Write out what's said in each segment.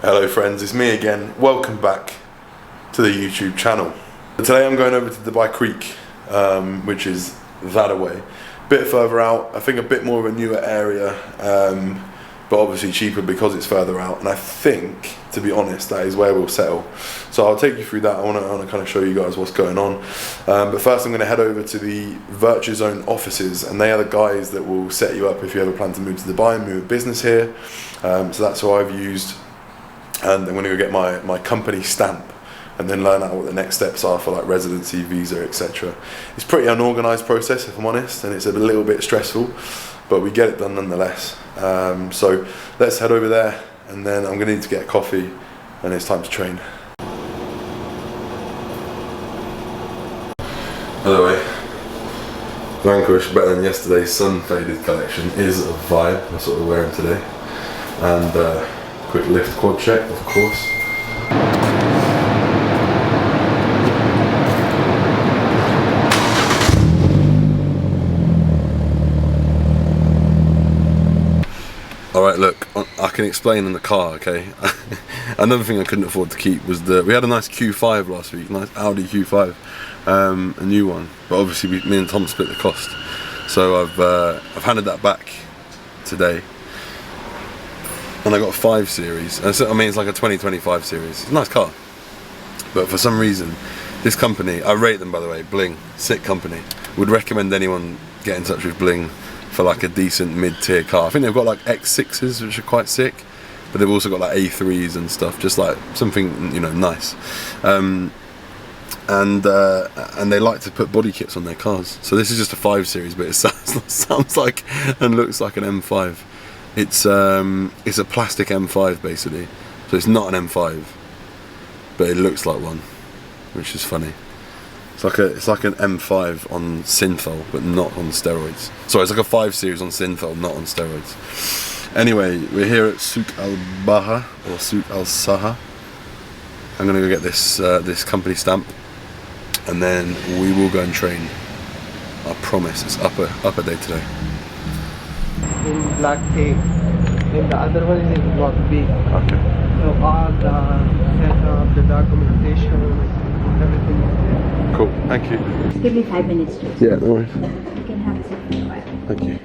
Hello friends, it's me again. Welcome back to the YouTube channel. Today I'm going over to Dubai Creek, which is that away. Bit further out, I think a bit more of a newer area, but obviously cheaper because it's further out. And I think, to be honest, that is where we'll settle. So I'll take you through that. I want to kind of show you guys what's going on. But first I'm going to head over to the Virtuzone offices, and they are the guys that will set you up if you ever plan to move to Dubai and move a business here. So that's who I've used. And I'm going to go get my company stamp and then learn out what the next steps are for like residency, visa, etc. It's a pretty unorganised process, if I'm honest, and it's a little bit stressful, but we get it done nonetheless. So let's head over there, and then I'm going to need to get a coffee, and it's time to train. By the way, Vanquish, better than yesterday's sun faded collection, is a vibe. That's what we're wearing today. And quick lift quad check, of course. Alright, look, I can explain in the car, okay? Another thing I couldn't afford to keep was we had a nice Q5 last week, nice Audi Q5, a new one, but obviously me and Tom split the cost. So I've handed that back today. And I got a 5 Series, and so, I mean it's like a 2025 series. It's a nice car, but for some reason this company, I rate them by the way, Bling, sick company, would recommend anyone get in touch with Bling for like a decent mid-tier car. I think they've got like X6s which are quite sick, but they've also got like A3s and stuff, just like something, you know, nice. And they like to put body kits on their cars. So this is just a 5 Series, but it sounds like and looks like an M5. It's a plastic M5 basically, so it's not an M5, but it looks like one, which is funny. It's like an M5 on synthol, but not on steroids. Sorry, it's like a 5 Series on synthol, not on steroids. Anyway, we're here at Souk Al Baha or Souk Al Saha. I'm gonna go get this company stamp, and then we will go and train. I promise, it's upper day today. In block A, and the other one is in block B. Okay. So all the setup, the documentation, everything is there. Cool, thank you. Just give me 5 minutes, Joseph. Yeah, no worries. You can have a seat for a while. Thank you.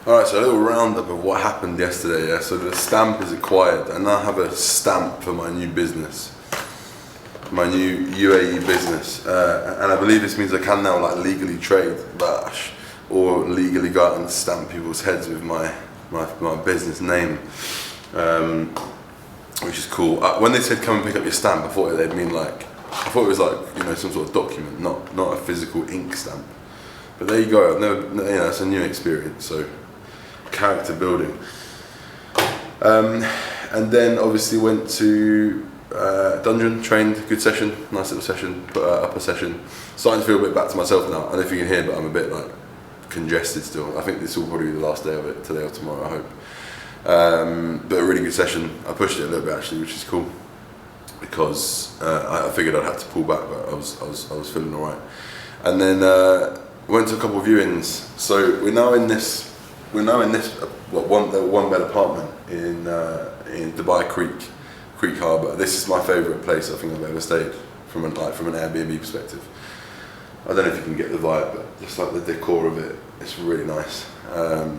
Alright, so a little roundup of what happened yesterday. Yeah, so the stamp is acquired. I now have a stamp for my new business, my new UAE business, and I believe this means I can now like legally trade, or legally go out and stamp people's heads with my business name, which is cool. When they said come and pick up your stamp, I thought it was like, you know, some sort of document, not a physical ink stamp. But there you go. I've never, you know, it's a new experience. So character building. And then obviously went to Dungeon, trained, good session, nice little session, upper session. Starting to feel a bit back to myself now. I don't know if you can hear, but I'm a bit like congested still. I think this will probably be the last day of it, today or tomorrow, I hope. But a really good session. I pushed it a little bit actually, which is cool, because I figured I'd have to pull back, but I was feeling alright. And then went to a couple of viewings. So we're now in this one bed apartment in Dubai Creek Harbour. This is my favourite place I think I've ever stayed from an Airbnb perspective. I don't know if you can get the vibe, but just like the decor of it, it's really nice. I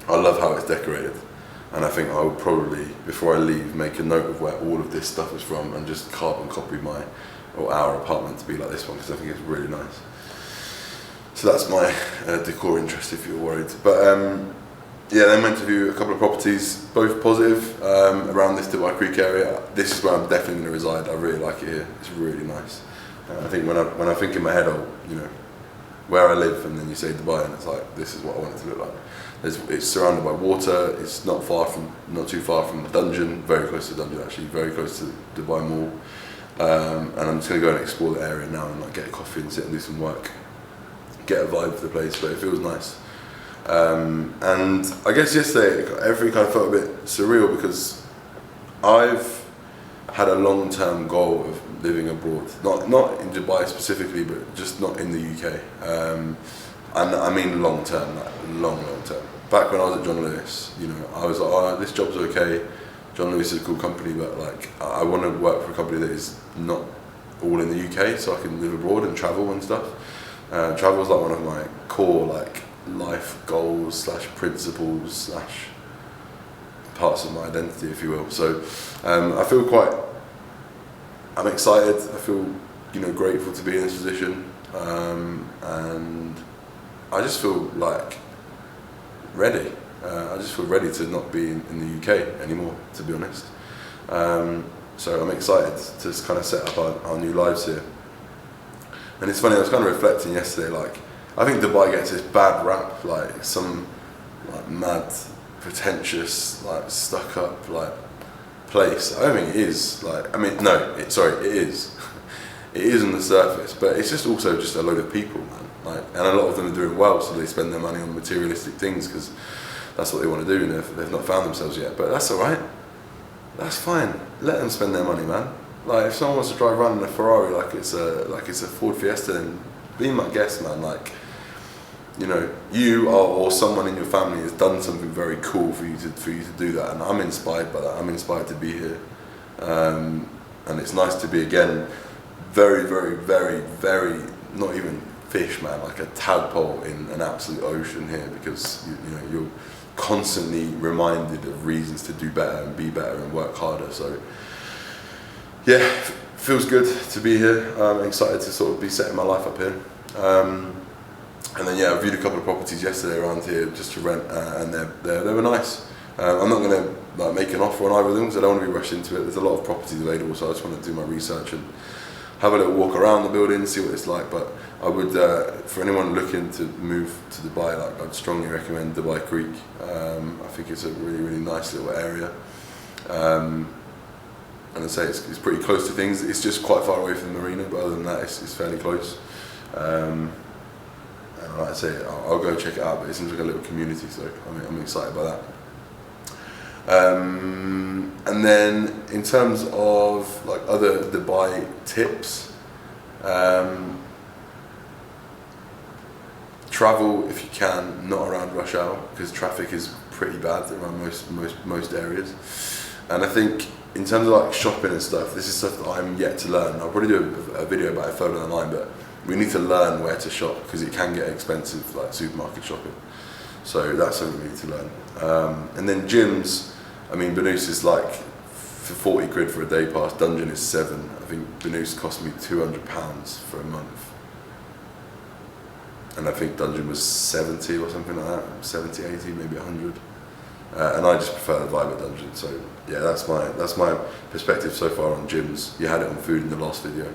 love how it's decorated, and I think I would probably, before I leave, make a note of where all of this stuff is from and just carbon copy our apartment to be like this one, because I think it's really nice. So that's my decor interest, if you're worried. But yeah, then went to view a couple of properties, both positive, around this Dubai Creek area. This is where I'm definitely going to reside. I really like it here. It's really nice. I think when I think in my head, where I live, and then you say Dubai, and it's like, this is what I want it to look like. It's surrounded by water. It's not too far from the Dungeon. Very close to the Dungeon, actually. Very close to Dubai Mall. And I'm just going to go and explore the area now and like get a coffee and sit and do some work. Get a vibe for the place, but it feels nice. And I guess yesterday everything kind of felt a bit surreal, because I've had a long-term goal of living abroad, not in Dubai specifically, but just not in the UK. And I mean long-term, like long-term. Back when I was at John Lewis, I was like, oh, this job's okay. John Lewis is a cool company, but like I want to work for a company that is not all in the UK, so I can live abroad and travel and stuff. Travel is like one of my core like life goals / principles / parts of my identity, if you will. So I'm excited. I feel grateful to be in this position, and I just feel like ready. I just feel ready to not be in the UK anymore, to be honest. So I'm excited to kind of set up our new lives here. And it's funny, I was kind of reflecting yesterday, like, I think Dubai gets this bad rap, like some like mad, pretentious, like stuck up like place. I don't think it is. Like, I mean, no, it is. It is on the surface, but it's just also just a load of people, man. Like, and a lot of them are doing well, so they spend their money on materialistic things because that's what they want to do, and they've not found themselves yet. But that's all right. That's fine. Let them spend their money, man. Like, if someone wants to drive around in a Ferrari like it's a Ford Fiesta, then be my guest, man. Like, you or someone in your family has done something very cool for you to do that, and I'm inspired by that. I'm inspired to be here, and it's nice to be again. Very, very, very, very, not even fish, man, like a tadpole in an absolute ocean here, because you're constantly reminded of reasons to do better and be better and work harder. So yeah, feels good to be here. I'm excited to sort of be setting my life up here. And then I viewed a couple of properties yesterday around here just to rent, and they were nice. I'm not going to make an offer on either of them because I don't want to be rushed into it. There's a lot of properties available, so I just want to do my research and have a little walk around the building, see what it's like. But I would, for anyone looking to move to Dubai, like, I'd strongly recommend Dubai Creek. I think it's a really, really nice little area. And I say it's pretty close to things. It's just quite far away from the marina, but other than that, it's fairly close. And like I say, I'll go check it out. But it seems like a little community, so I'm excited by that. And then in terms of like other Dubai tips, travel if you can, not around rush hour, because traffic is pretty bad around most areas. And I think in terms of like shopping and stuff, this is stuff that I'm yet to learn. I'll probably do a video about it further down the line, but we need to learn where to shop because it can get expensive, like supermarket shopping. So that's something we need to learn. And then gyms, I mean, Benoos is like for 40 quid for a day pass, Dungeon is 7. I think Benoos cost me £200 for a month. And I think Dungeon was 70 or something like that, 70, 80, maybe 100. And I just prefer the vibe at Dungeon. So yeah, that's my perspective so far on gyms. You had it on food in the last video.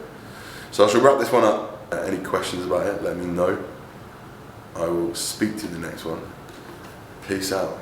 So I shall wrap this one up. Any questions about it, let me know. I will speak to you in the next one. Peace out.